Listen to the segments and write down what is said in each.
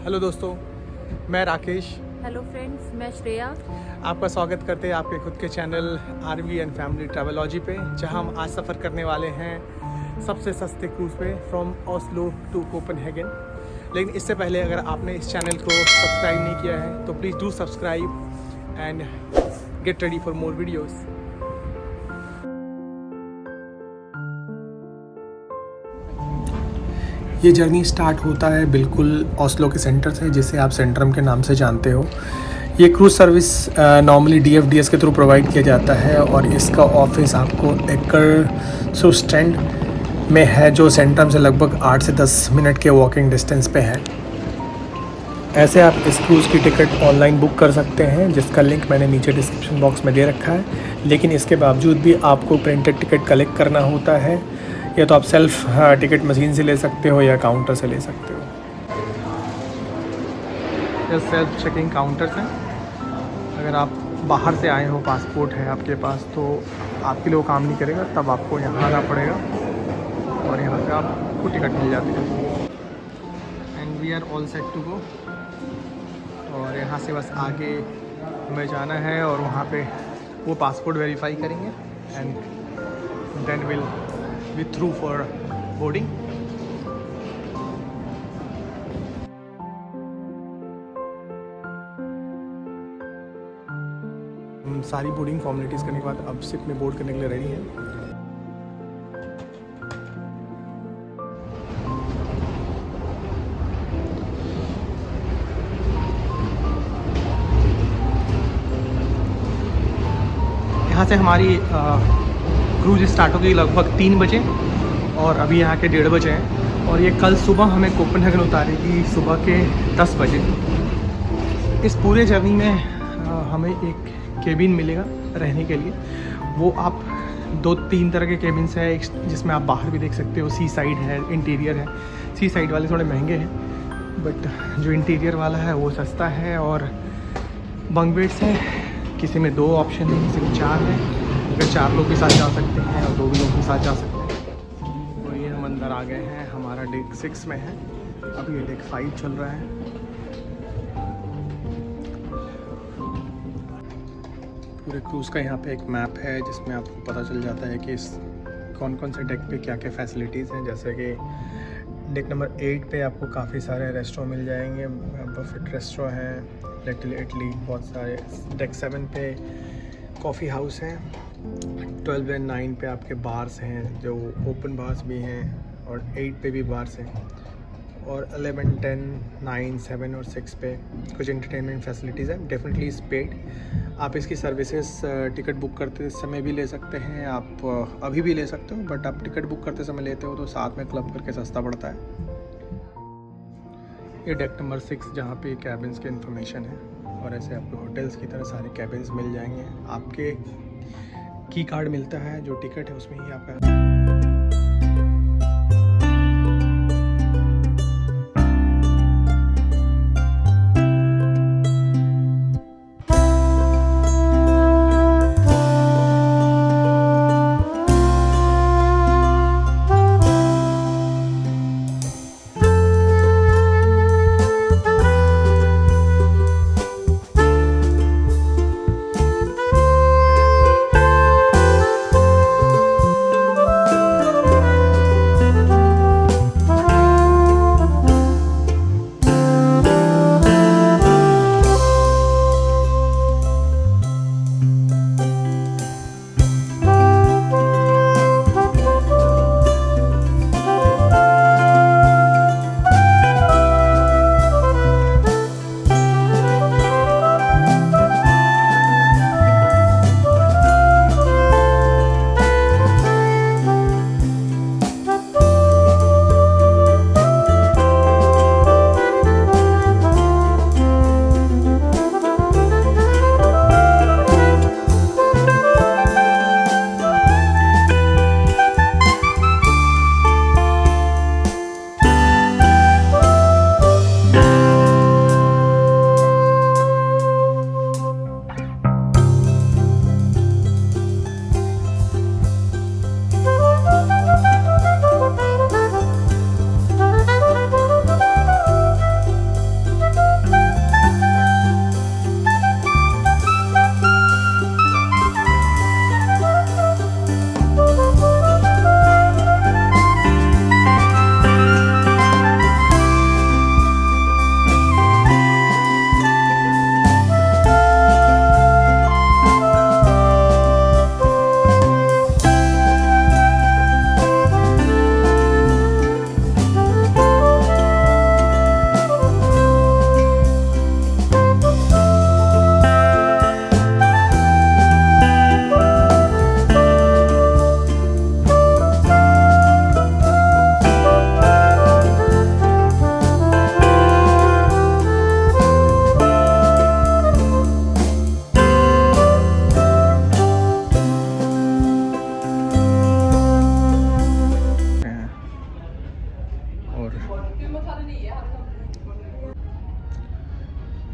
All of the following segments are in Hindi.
हेलो दोस्तों, मैं राकेश। हेलो फ्रेंड्स, मैं श्रेया। आपका स्वागत करते हैं आपके खुद के चैनल आरवी एंड फैमिली ट्रैवलॉजी पे, जहां हम आज सफ़र करने वाले हैं सबसे सस्ते क्रूज़ पे फ्रॉम ओस्लो टू कोपेनहेगन। लेकिन इससे पहले अगर आपने इस चैनल को सब्सक्राइब नहीं किया है तो please do subscribe and get ready for more videos. ये जर्नी स्टार्ट होता है बिल्कुल ओस्लो के सेंटर से, जिसे आप सेंट्रम के नाम से जानते हो। ये क्रूज़ सर्विस नॉर्मली DFDS के थ्रू प्रोवाइड किया जाता है और इसका ऑफिस आपको एक्करसुस्ट्रेंड में है, जो सेंट्रम से लगभग 8 से 10 मिनट के वॉकिंग डिस्टेंस पे है। ऐसे आप इस क्रूज़ की टिकट ऑनलाइन बुक कर सकते हैं, जिसका लिंक मैंने नीचे डिस्क्रिप्शन बॉक्स में दे रखा है। लेकिन इसके बावजूद भी आपको प्रिंटेड टिकट कलेक्ट करना होता है, या तो आप सेल्फ टिकट मशीन से ले सकते हो या काउंटर से ले सकते हो। ये सेल्फ चेकिंग काउंटर्स हैं। अगर आप बाहर से आए हो, पासपोर्ट है आपके पास, तो आपके लिए वो काम नहीं करेगा, तब आपको यहाँ आना पड़ेगा और यहाँ पे आपको टिकट मिल जाती है। And we are all set to go. और यहाँ से बस आगे हमें जाना है और वहाँ पे वो पासपोर्ट वेरीफाई करेंगे and then will be through for boarding. सारी बोर्डिंग फॉर्मेलिटीज़ करने के बाद अब शिप में बोर्ड करने के लिए रेडी हैं। यहाँ से हमारी क्रूज स्टार्ट होगी लगभग 3 बजे और अभी यहाँ के 1:30 बजे हैं। और ये कल सुबह हमें कोपेनहेगन उतारेगी सुबह के 10 बजे। इस पूरे जर्नी में हमें एक केबिन मिलेगा रहने के लिए। वो आप 2-3 तरह के केबिन्स हैं, एक जिसमें आप बाहर भी देख सकते हो, सी साइड है, इंटीरियर है। सी साइड वाले थोड़े महंगे हैं, बट जो इंटीरियर वाला है वो सस्ता है। और बंक बेड्स हैं, किसी में 2 ऑप्शन है, किसी में 4 है। अगर 4 लोग के साथ जा सकते हैं और 2 भी लोग के साथ जा सकते हैं। और ये हम अंदर आ गए हैं, हमारा डेक 6 में है, अभी ये डेक 5 चल रहा है। पूरे क्रूज़ का यहाँ पे एक मैप है, जिसमें आपको पता चल जाता है कि कौन कौन से डेक पे क्या क्या फैसिलिटीज़ हैं। जैसे कि डेक नंबर 8 पे आपको काफ़ी सारे रेस्टोरेंट मिल जाएंगे, बफेट रेस्टोरेंट है, लिटिल इटली, बहुत सारे। डेक 7 पे कॉफ़ी हाउस है। 12 एंड 9 पे आपके बार्स हैं, जो ओपन बार्स भी हैं, और 8 पे भी बार्स हैं। और 11, 10, 9, 7 और 6 पे कुछ एंटरटेनमेंट फैसिलिटीज़ हैं। डेफिनेटली इस पेड। आप इसकी सर्विसेज टिकट बुक करते समय भी ले सकते हैं, आप अभी भी ले सकते हो, बट आप टिकट बुक करते समय लेते हो तो साथ में क्लब करके सस्ता पड़ता है। ये डेक नंबर 6 जहाँ पे कैबिन्स के इन्फॉर्मेशन है, और ऐसे आपको होटल्स की तरह सारे कैबिन्स मिल जाएंगे। आपके की कार्ड मिलता है, जो टिकट है उसमें ही आपका।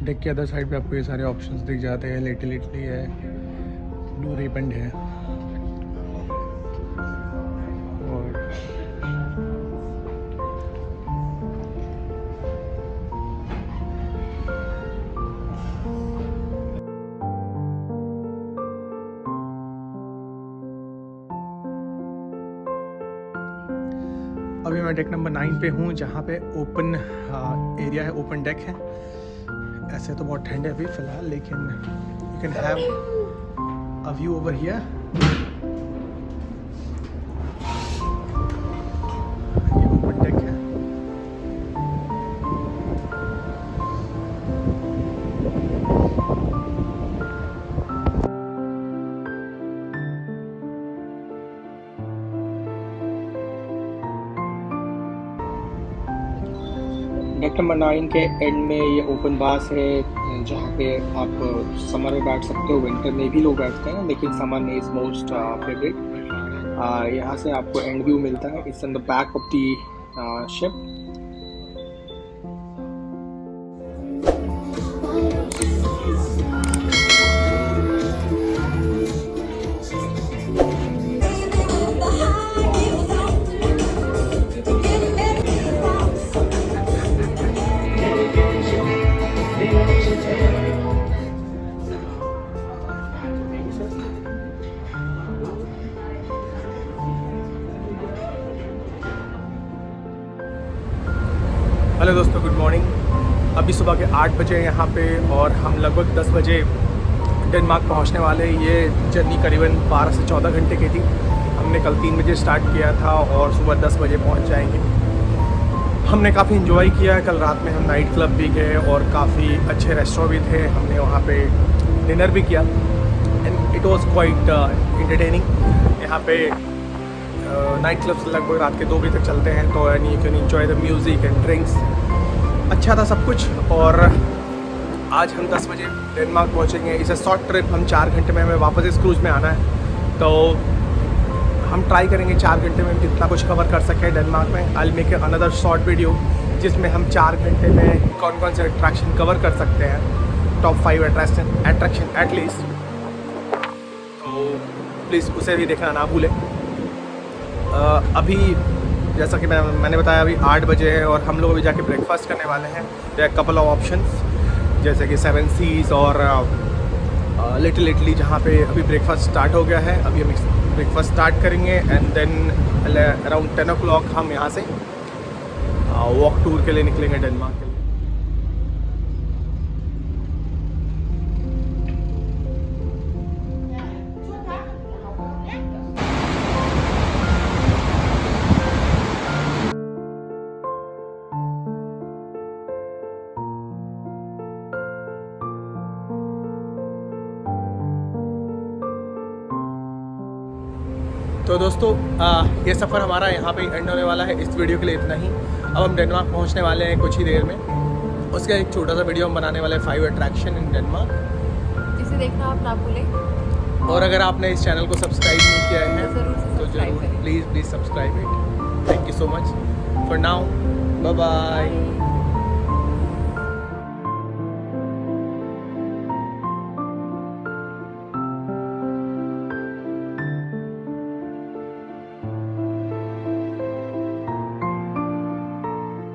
डेक के अदर साइड पे आपको ये सारे ऑप्शंस दिख जाते हैं। लिटिल इटली है, ब्लू रिबन है और अभी मैं डेक नंबर 9 पे हूँ, जहाँ पे ओपन एरिया है, ओपन डेक है। ऐसे तो बहुत ठंड है अभी फ़िलहाल, लेकिन you can have a view over here. ये ओपन डेक है। डेक नंबर 9 के एंड में ये ओपन बास है, जहाँ पे आप समर में बैठ सकते हो, विंटर में भी लोग बैठते हैं, लेकिन समर में इज़ मोस्ट फेवरेट। यहाँ से आपको एंड व्यू मिलता है। It's in the back of the ship. Hello दोस्तों, गुड मॉर्निंग। अभी सुबह के 8 बजे यहाँ पे और हम लगभग 10 बजे डेनमार्क पहुँचने वाले। ये जर्नी करीबन 12 से 14 घंटे की थी। हमने कल 3 बजे स्टार्ट किया था और सुबह 10 बजे पहुँच जाएंगे। हमने काफ़ी इन्जॉय किया। कल रात में हम नाइट क्लब भी गए और काफ़ी अच्छे रेस्टोरेंट भी थे। हमने वहाँ पे डिनर भी किया and it was quite entertaining. यहाँ पे नाइट क्लब्स लगभग रात के 2 बजे तक चलते हैं, तो and you can enjoy the music and drinks. अच्छा था सब कुछ। और आज हम 10 बजे डेनमार्क पहुंचेंगे। इस शॉर्ट ट्रिप, हम 4 घंटे में हमें वापस इस क्रूज़ में आना है, तो हम ट्राई करेंगे 4 घंटे में हम जितना कुछ कवर कर सकें डेनमार्क में। I will make another short video जिसमें हम 4 घंटे में कौन कौन से अट्रैक्शन कवर कर सकते हैं, टॉप 5 अट्रैक्शन एटलीस्ट। तो प्लीज़ उसे भी देखना ना भूलें। अभी जैसा कि मैंने बताया, अभी 8 बजे है और हम लोग अभी जाके ब्रेकफास्ट करने वाले हैं। There are couple of options, जैसे कि 7 सीज़ और लिटिल इटली, जहाँ पे अभी ब्रेकफास्ट स्टार्ट हो गया है। अभी हम ब्रेकफास्ट स्टार्ट करेंगे एंड देन अराउंड 10 o'clock हम यहाँ से वॉक टूर के लिए निकलेंगे डेनमार्क के लिए। तो दोस्तों, ये सफ़र हमारा यहाँ पे एंड होने वाला है। इस वीडियो के लिए इतना ही। अब हम डेनमार्क पहुँचने वाले हैं कुछ ही देर में। उसका एक छोटा सा वीडियो हम बनाने वाले हैं, 5 अट्रैक्शन इन डेनमार्क, जिसे देखना आप ना भूलें। और अगर आपने इस चैनल को सब्सक्राइब नहीं किया है तो जरूर please subscribe it. Thank you so much for now. Bye bye.